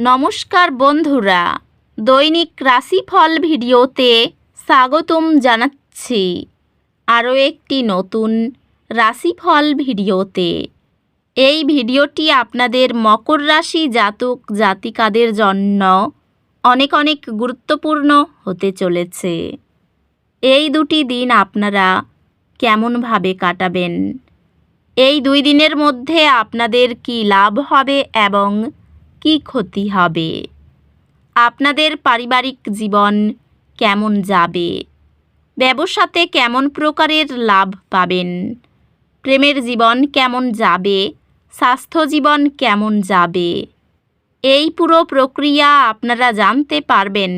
নমস্কার বন্ধুরা, দৈনিক রাশিফল ভিডিওতে স্বাগতম জানাচ্ছি আরও একটি নতুন রাশিফল ভিডিওতে। এই ভিডিওটি আপনাদের মকর রাশি জাতক জাতিকাদের জন্য অনেক অনেক গুরুত্বপূর্ণ হতে চলেছে। এই দুটি দিন আপনারা কেমনভাবে কাটাবেন, এই 2 দিনের মধ্যে আপনাদের কি লাভ হবে এবং কি ক্ষতি হবে, আপনাদের পারিবারিক জীবন কেমন যাবে, ব্যবসাতে কেমন প্রকারের লাভ পাবেন, প্রেমের জীবন কেমন যাবে, স্বাস্থ্য জীবন কেমন যাবে, এই পুরো প্রক্রিয়া আপনারা জানতে পারবেন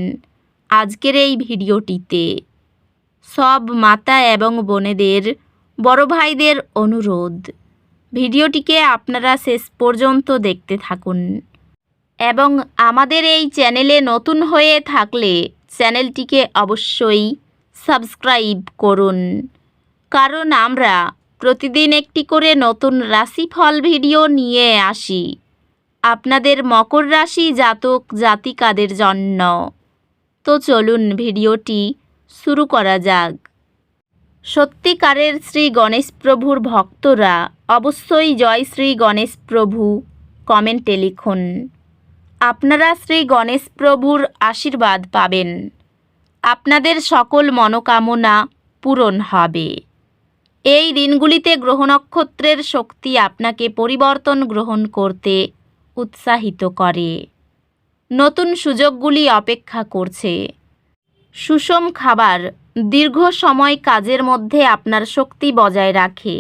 আজকের এই ভিডিওটিতে। সব মাতা এবং বোনেদের, বড় ভাইদের অনুরোধ, ভিডিওটিকে আপনারা শেষ পর্যন্ত দেখতে থাকুন এবং আমাদের এই চ্যানেলে নতুন হয়ে থাকলে চ্যানেলটিকে অবশ্যই সাবস্ক্রাইব করুন, কারণ আমরা প্রতিদিন একটি করে নতুন রাশিফল ভিডিও নিয়ে আসি আপনাদের মকর রাশি জাতক জাতিকাদের জন্য। তো চলুন ভিডিওটি শুরু করা যাক। সত্যিকারের শ্রী গণেশ প্রভুর ভক্তরা অবশ্যই জয় শ্রী গণেশ প্রভু কমেন্টে লিখুন। আপনারা শ্রী গণেশ প্রভুর আশীর্বাদ পাবেন, আপনাদের সকল মনোকামনা পূরণ হবে। এই দিনগুলিতে গ্রহ নক্ষত্রের শক্তি আপনাকে পরিবর্তন গ্রহণ করতে উৎসাহিত করে। নতুন সুযোগগুলি অপেক্ষা করছে। সুষম খাবার দীর্ঘ সময় কাজের মধ্যে আপনার শক্তি বজায় রাখে।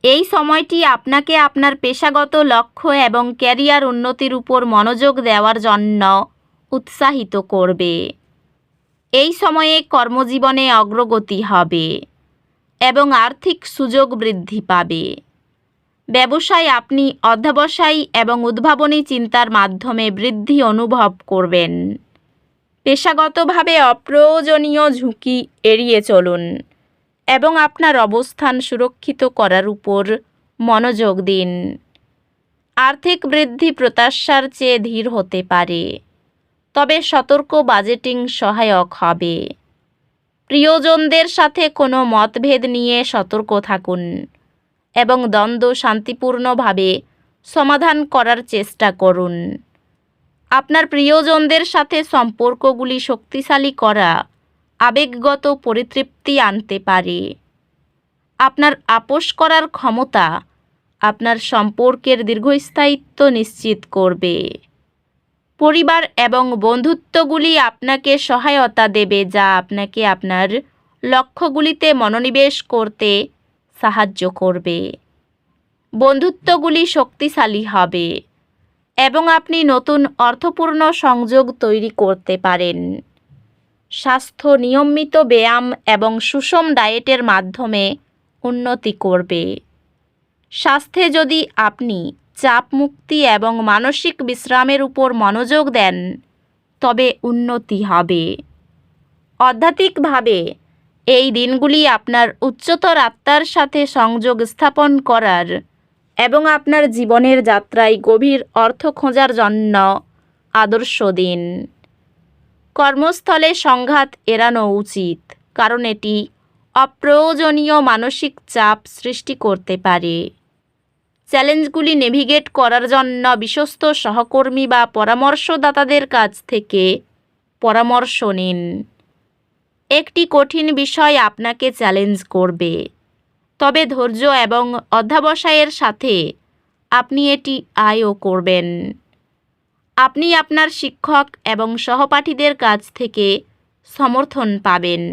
এই সময়টি আপনাকে আপনার পেশাগত লক্ষ্য এবং ক্যারিয়ার উন্নতির উপর মনোযোগ দেওয়ার জন্য উৎসাহিত করবে। এই সময়ে কর্মজীবনে অগ্রগতি হবে এবং আর্থিক সুযোগ বৃদ্ধি পাবে। ব্যবসায় আপনি অধ্যবসায়ী এবং উদ্ভাবনী চিন্তার মাধ্যমে বৃদ্ধি অনুভব করবেন। পেশাগতভাবে অপ্রয়োজনীয় ঝুঁকি এড়িয়ে চলুন এবং আপনার অবস্থান সুরক্ষিত করার উপর মনোযোগ দিন। আর্থিক বৃদ্ধি প্রত্যাশার চেয়ে ধীর হতে পারে, তবে সতর্ক বাজেটিং সহায়ক হবে। প্রিয়জনদের সাথে কোনো মতভেদ নিয়ে সতর্ক থাকুন এবং দ্বন্দ্ব শান্তিপূর্ণভাবে সমাধান করার চেষ্টা করুন। আপনার প্রিয়জনদের সাথে সম্পর্কগুলি শক্তিশালী করা আবেগগত পরিতৃপ্তি আনতে পারে। আপনার আপোস করার ক্ষমতা আপনার সম্পর্কের দীর্ঘস্থায়িত্ব নিশ্চিত করবে। পরিবার এবং বন্ধুত্বগুলি আপনাকে সহায়তা দেবে, যা আপনাকে আপনার লক্ষ্যগুলিতে মনোনিবেশ করতে সাহায্য করবে। বন্ধুত্বগুলি শক্তিশালী হবে এবং আপনি নতুন অর্থপূর্ণ সংযোগ তৈরি করতে পারেন। স্বাস্থ্য নিয়মিত ব্যায়াম এবং সুষম ডায়েটের মাধ্যমে উন্নতি করবে। স্বাস্থ্যে যদি আপনি চাপ মুক্তি এবং মানসিক বিশ্রামের উপর মনোযোগ দেন, তবে উন্নতি হবে। আধ্যাত্মিকভাবে এই দিনগুলি আপনার উচ্চতর আত্মার সাথে সংযোগ স্থাপন করার এবং আপনার জীবনের যাত্রায় গভীর অর্থ খোঁজার জন্য আদর্শ দিন। কর্মস্থলে সংঘাত এড়ানো উচিত, কারণ এটি অপ্রয়োজনীয় মানসিক চাপ সৃষ্টি করতে পারে। চ্যালেঞ্জগুলি নেভিগেট করার জন্য বিশ্বস্ত সহকর্মী বা পরামর্শদাতাদের কাছ থেকে পরামর্শ নিন। একটি কঠিন বিষয় আপনাকে চ্যালেঞ্জ করবে, তবে ধৈর্য এবং অধ্যবসায়ের সাথে আপনি এটি আয়ও করবেন। আপনি আপনার শিক্ষক এবং সহপাঠীদের কাছ থেকে সমর্থন পাবেন,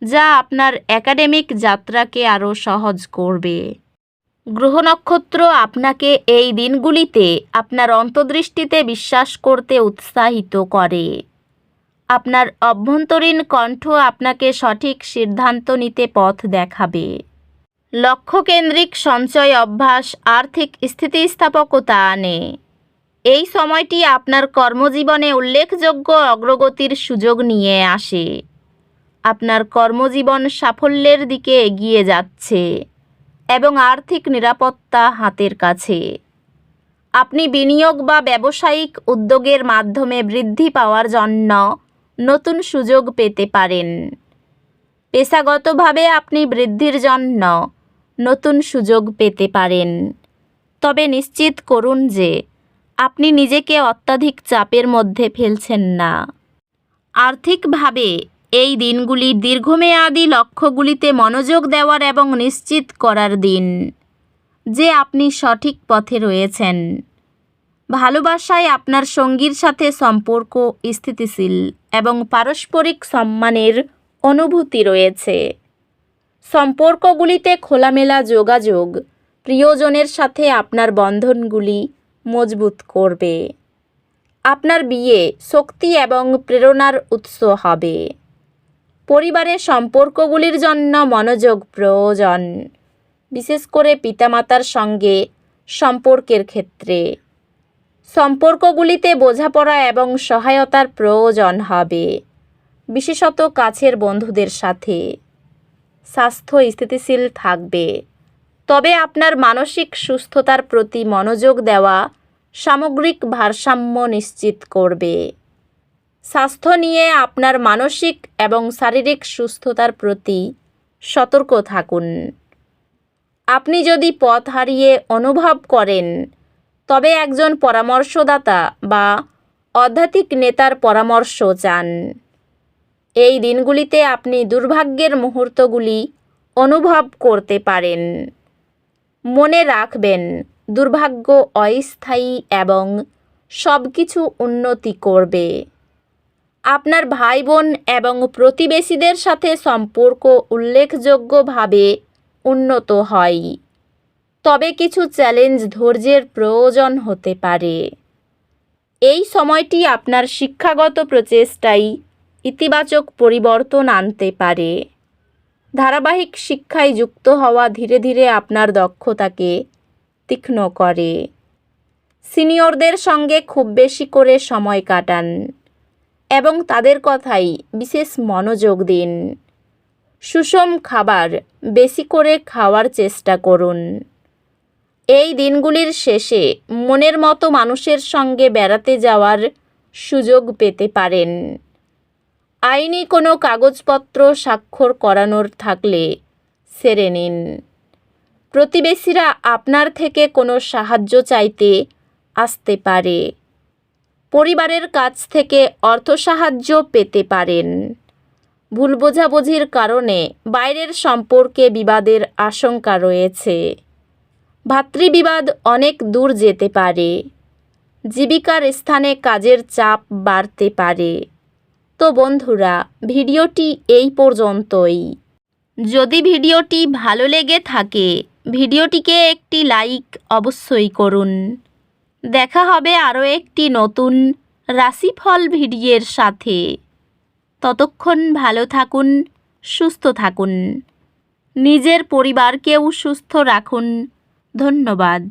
যা আপনার একাডেমিক যাত্রাকে আরও সহজ করবে। গ্রহ নক্ষত্র আপনাকে এই দিনগুলিতে আপনার অন্তর্দৃষ্টিতে বিশ্বাস করতে উৎসাহিত করে। আপনার অভ্যন্তরীণ কণ্ঠ আপনাকে সঠিক সিদ্ধান্ত নিতে পথ দেখাবে। লক্ষ্যকেন্দ্রিক সঞ্চয় অভ্যাস আর্থিক স্থিতিস্থাপকতা আনে। এই সময়টি আপনার কর্মজীবনে উল্লেখযোগ্য অগ্রগতির সুযোগ নিয়ে আসে। আপনার কর্মজীবন সাফল্যের দিকে এগিয়ে যাচ্ছে এবং আর্থিক নিরাপত্তা হাতের কাছে। আপনি বিনিয়োগ বা ব্যবসায়িক উদ্যোগের মাধ্যমে বৃদ্ধি পাওয়ার জন্য নতুন সুযোগ পেতে পারেন। পেশাগতভাবে আপনি বৃদ্ধির জন্য নতুন সুযোগ পেতে পারেন, তবে নিশ্চিত করুন যে আপনি নিজেকে অত্যাধিক চাপের মধ্যে ফেলছেন না। আর্থিকভাবে এই দিনগুলি দীর্ঘমেয়াদী লক্ষ্যগুলিতে মনোযোগ দেওয়ার এবং নিশ্চিত করার দিন যে আপনি সঠিক পথে রয়েছেন। ভালোবাসায় আপনার সঙ্গীর সাথে সম্পর্ক স্থিতিশীল এবং পারস্পরিক সম্মানের অনুভূতি রয়েছে। সম্পর্কগুলিতে খোলামেলা যোগাযোগ প্রিয়জনের সাথে আপনার বন্ধনগুলি মজবুত করবে। আপনার বিয়ে শক্তি এবং প্রেরণার উৎস হবে। পরিবারের সম্পর্কগুলির জন্য মনোযোগ প্রয়োজন, বিশেষ করে পিতামাতার সঙ্গে সম্পর্কের ক্ষেত্রে। সম্পর্কগুলিতে বোঝাপড়া এবং সহায়তার প্রয়োজন হবে, বিশেষত কাছের বন্ধুদের সাথে। স্বাস্থ্য স্থিতিশীল থাকবে, তবে আপনার মানসিক সুস্থতার প্রতি মনোযোগ দেওয়া সামগ্রিক ভারসাম্য নিশ্চিত করবে। স্বাস্থ্য নিয়ে আপনার মানসিক এবং শারীরিক সুস্থতার প্রতি সতর্ক থাকুন। আপনি যদি পথ হারিয়ে অনুভব করেন, তবে একজন পরামর্শদাতা বা আধ্যাত্মিক নেতার পরামর্শ চান। এই দিনগুলিতে আপনি দুর্ভাগ্যের মুহূর্তগুলি অনুভব করতে পারেন। মনে রাখবেন, দুর্ভাগ্য অস্থায়ী এবং সব কিছু উন্নতি করবে। আপনার ভাই বোন এবং প্রতিবেশীদের সাথে সম্পর্ক উল্লেখযোগ্যভাবে উন্নত হয়, তবে কিছু চ্যালেঞ্জ ধৈর্যের প্রয়োজন হতে পারে। এই সময়টি আপনার শিক্ষাগত প্রচেষ্টায় ইতিবাচক পরিবর্তন আনতে পারে। ধারাবাহিক শিক্ষায় যুক্ত হওয়া ধীরে ধীরে আপনার দক্ষতাকে তীক্ষ্ণ করে। সিনিয়রদের সঙ্গে খুব বেশি করে সময় কাটান এবং তাদের কথাই বিশেষ মনোযোগ দিন। সুষম খাবার বেশি করে খাওয়ার চেষ্টা করুন। এই দিনগুলির শেষে মনের মতো মানুষের সঙ্গে বেড়াতে যাওয়ার সুযোগ পেতে পারেন। আইনি কোনো কাগজপত্র স্বাক্ষর করানোর থাকলে সেরে নিন। প্রতিবেশীরা আপনার থেকে কোনো সাহায্য চাইতে আসতে পারে। পরিবারের কাছ থেকে অর্থ সাহায্য পেতে পারেন। ভুল বোঝাবুঝির কারণে বাইরের সম্পর্কে বিবাদের আশঙ্কা রয়েছে। ভাতৃবিবাদ অনেক দূর যেতে পারে। জীবিকার স্থানে কাজের চাপ বাড়তে পারে। তো বন্ধুরা, ভিডিওটি এই পর্যন্তই। যদি ভিডিওটি ভালো লেগে থাকে, ভিডিওটিকে একটি লাইক অবশ্যই করুন। দেখা হবে আরও একটি নতুন রাশিফল ভিডিওর সাথে। ততক্ষণ ভালো থাকুন, সুস্থ থাকুন, নিজের পরিবারকেও সুস্থ রাখুন। ধন্যবাদ।